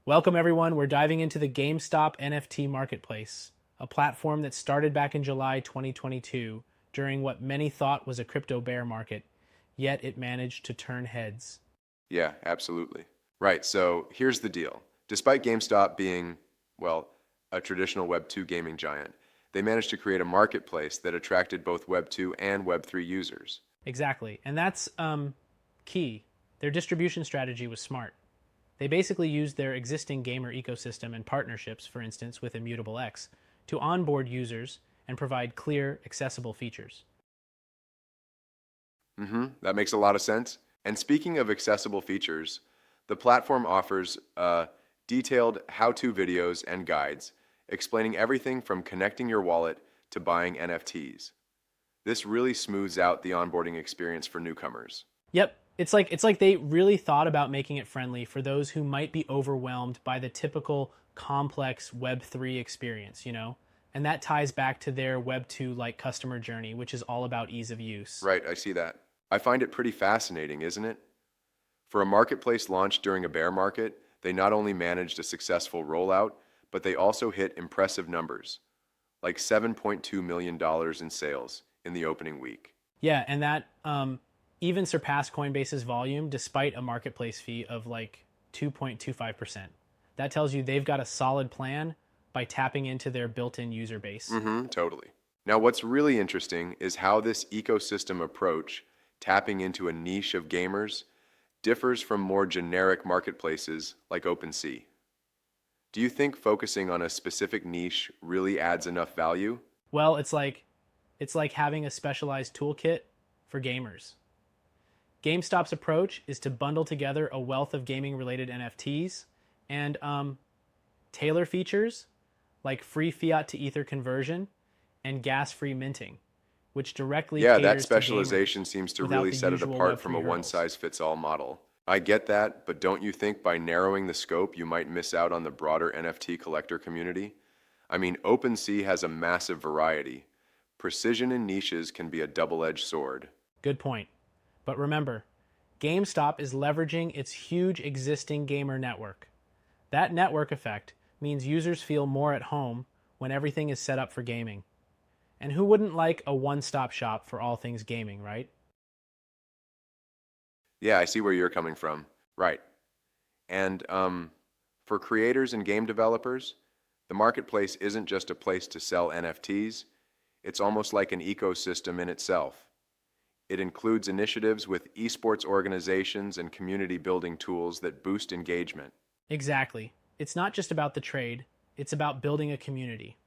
Welcome everyone, we're diving into the GameStop NFT marketplace, a platform that started back in July 2022 during what many thought was a crypto bear market, yet it managed to turn heads. Yeah, absolutely. Right, so here's the deal. Despite GameStop being, well, a traditional Web2 gaming giant, they managed to create a marketplace that attracted both Web2 and Web3 users. Exactly, and that's key. Their distribution strategy was smart. They basically used their existing gamer ecosystem and partnerships, for instance with Immutable X, to onboard users and provide clear, accessible features. That makes a lot of sense. And speaking of accessible features, the platform offers detailed how-to videos and guides explaining everything from connecting your wallet to buying NFTs. This really smooths out the onboarding experience for newcomers. Yep, it's like they really thought about making it friendly for those who might be overwhelmed by the typical complex Web3 experience, And that ties back to their Web2 like customer journey, which is all about ease of use. Right, I see that. I find it pretty fascinating, isn't it? For a marketplace launched during a bear market, they not only managed a successful rollout, but they also hit impressive numbers, like $7.2 million in sales in the opening week. Yeah, and that even surpassed Coinbase's volume despite a marketplace fee of like 2.25%. That tells you they've got a solid plan by tapping into their built-in user base. Totally. Now, what's really interesting is how this ecosystem approach, tapping into a niche of gamers, differs from more generic marketplaces like OpenSea. Do you think focusing on a specific niche really adds enough value? Well, it's like having a specialized toolkit for gamers. GameStop's approach is to bundle together a wealth of gaming-related NFTs and tailor features like free fiat to Ether conversion and gas-free minting, which directly Yeah, that caters to specialization gamers seems to without really the set it usual apart from a Web3 hurdles. one-size-fits-all model. I get that, but don't you think by narrowing the scope you might miss out on the broader NFT collector community? I mean, OpenSea has a massive variety. Precision in niches can be a double-edged sword. Good point. But remember, GameStop is leveraging its huge existing gamer network. That network effect means users feel more at home when everything is set up for gaming. And who wouldn't like a one-stop shop for all things gaming, right? Yeah, I see where you're coming from. Right. And for creators and game developers, the marketplace isn't just a place to sell NFTs, it's almost like an ecosystem in itself. It includes initiatives with esports organizations and community building tools that boost engagement. Exactly. It's not just about the trade, it's about building a community.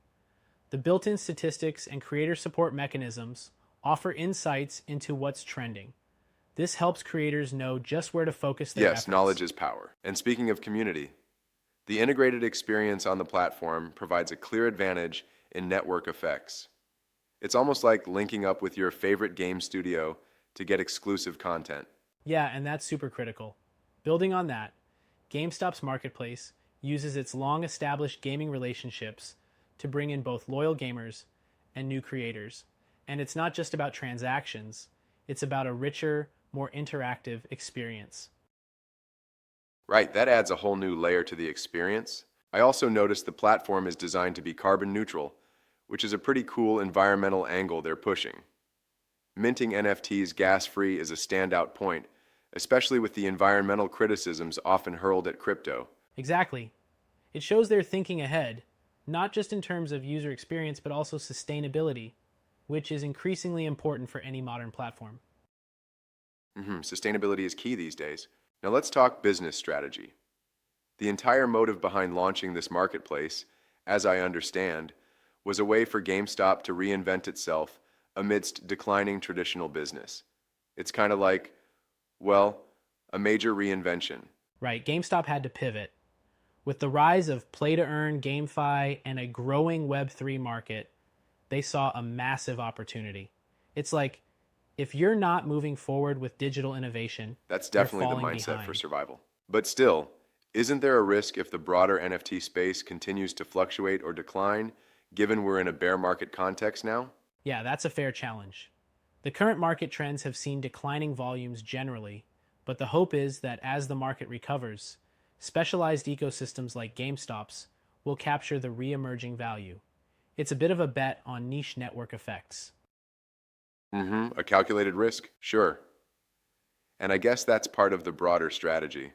The built-in statistics and creator support mechanisms offer insights into what's trending. This helps creators know just where to focus their Yes, efforts. knowledge is power. And speaking of community, the integrated experience on the platform provides a clear advantage in network effects. It's almost like linking up with your favorite game studio to get exclusive content. Yeah, and that's super critical. Building on that, GameStop's marketplace uses its long-established gaming relationships to bring in both loyal gamers and new creators. And it's not just about transactions, it's about a richer, more interactive experience. Right, that adds a whole new layer to the experience. I also noticed the platform is designed to be carbon neutral, which is a pretty cool environmental angle they're pushing. Minting NFTs gas-free is a standout point, especially with the environmental criticisms often hurled at crypto. Exactly. It shows they're thinking ahead, not just in terms of user experience, but also sustainability, which is increasingly important for any modern platform. Sustainability is key these days. Now let's talk business strategy. The entire motive behind launching this marketplace, as I understand, was a way for GameStop to reinvent itself amidst declining traditional business. It's kind of like, well, a major reinvention. Right, GameStop had to pivot. With the rise of play-to-earn, GameFi, and a growing Web3 market, they saw a massive opportunity. It's like, if you're not moving forward with digital innovation, That's you're definitely the falling mindset for behind. survival. But still, isn't there a risk if the broader NFT space continues to fluctuate or decline, given we're in a bear market context now? Yeah, that's a fair challenge. The current market trends have seen declining volumes generally, but the hope is that as the market recovers, specialized ecosystems like GameStop's will capture the re-emerging value. It's a bit of a bet on niche network effects. A calculated risk? Sure. And I guess that's part of the broader strategy.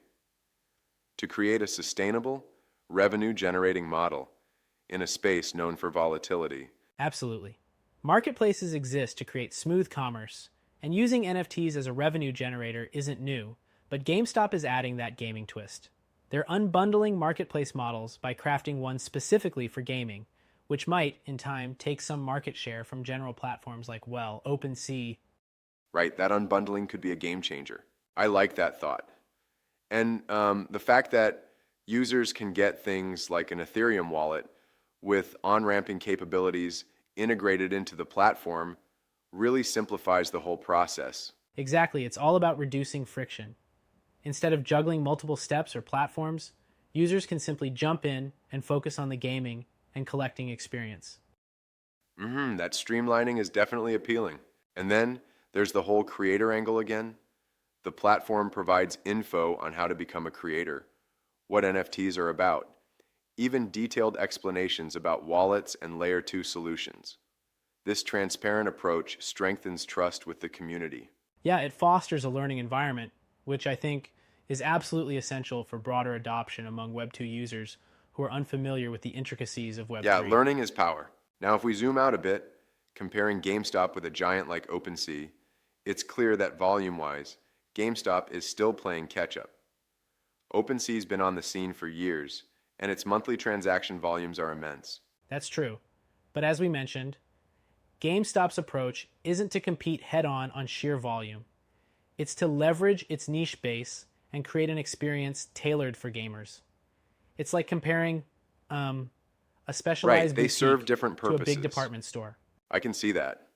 To create a sustainable, revenue-generating model in a space known for volatility. Absolutely. Marketplaces exist to create smooth commerce, and using NFTs as a revenue generator isn't new, but GameStop is adding that gaming twist. They're unbundling marketplace models by crafting one specifically for gaming, which might, in time, take some market share from general platforms like, OpenSea. Right, that unbundling could be a game changer. I like that thought. And the fact that users can get things like an Ethereum wallet with on-ramping capabilities integrated into the platform really simplifies the whole process. Exactly, it's all about reducing friction. Instead of juggling multiple steps or platforms, users can simply jump in and focus on the gaming and collecting experience. That streamlining is definitely appealing. And then there's the whole creator angle again. The platform provides info on how to become a creator, what NFTs are about, even detailed explanations about wallets and Layer 2 solutions. This transparent approach strengthens trust with the community. Yeah, it fosters a learning environment, which I think is absolutely essential for broader adoption among Web 2 users who are unfamiliar with the intricacies of Web 3. Yeah, learning is power. Now, if we zoom out a bit, comparing GameStop with a giant like OpenSea, it's clear that volume-wise, GameStop is still playing catch-up. OpenSea's been on the scene for years, and its monthly transaction volumes are immense. That's true. But as we mentioned, GameStop's approach isn't to compete head-on on sheer volume. It's to leverage its niche base and create an experience tailored for gamers. It's like comparing a specialized They serve different to a purposes. big department store. I can see that.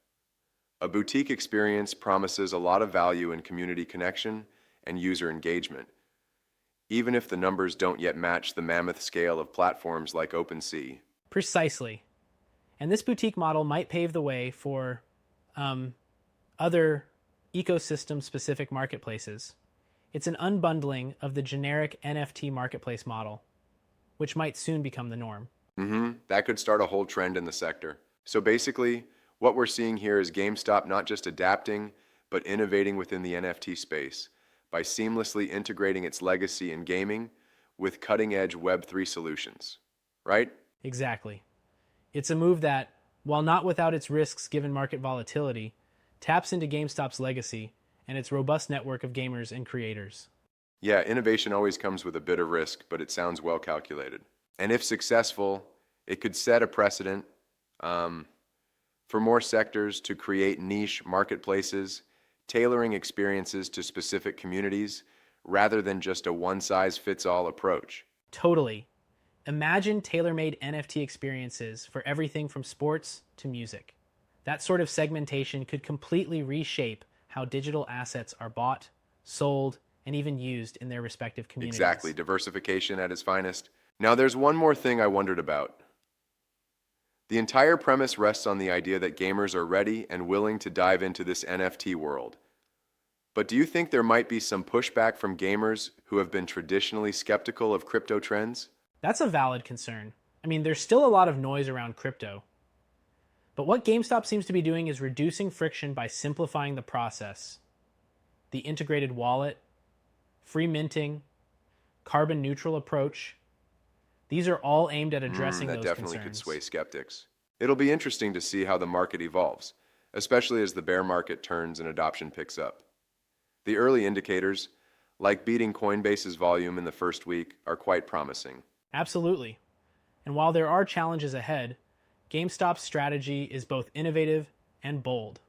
A boutique experience promises a lot of value in community connection and user engagement, even if the numbers don't yet match the mammoth scale of platforms like OpenSea. Precisely. And this boutique model might pave the way for other ecosystem-specific marketplaces. It's an unbundling of the generic NFT marketplace model, which might soon become the norm. That could start a whole trend in the sector. So basically, what we're seeing here is GameStop not just adapting, but innovating within the NFT space by seamlessly integrating its legacy in gaming with cutting-edge Web3 solutions, right? Exactly. It's a move that, while not without its risks given market volatility, taps into GameStop's legacy and its robust network of gamers and creators. Yeah, innovation always comes with a bit of risk, but it sounds well calculated. And if successful, it could set a precedent for more sectors to create niche marketplaces, tailoring experiences to specific communities rather than just a one-size-fits-all approach. Totally. Imagine tailor-made NFT experiences for everything from sports to music. That sort of segmentation could completely reshape how digital assets are bought, sold, and even used in their respective communities. Exactly, diversification at its finest. Now there's one more thing I wondered about. The entire premise rests on the idea that gamers are ready and willing to dive into this NFT world. But do you think there might be some pushback from gamers who have been traditionally skeptical of crypto trends? That's a valid concern. I mean, there's still a lot of noise around crypto. But what GameStop seems to be doing is reducing friction by simplifying the process. The integrated wallet, free minting, carbon neutral approach. These are all aimed at addressing those concerns. That definitely could sway skeptics. It'll be interesting to see how the market evolves, especially as the bear market turns and adoption picks up. The early indicators, like beating Coinbase's volume in the first week, are quite promising. Absolutely. And while there are challenges ahead, GameStop's strategy is both innovative and bold.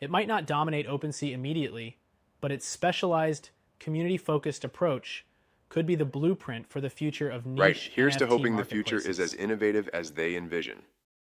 It might not dominate OpenSea immediately, but its specialized, community-focused approach could be the blueprint for the future of niche Right, here's to NFT hoping the future marketplaces. is as innovative as they envision.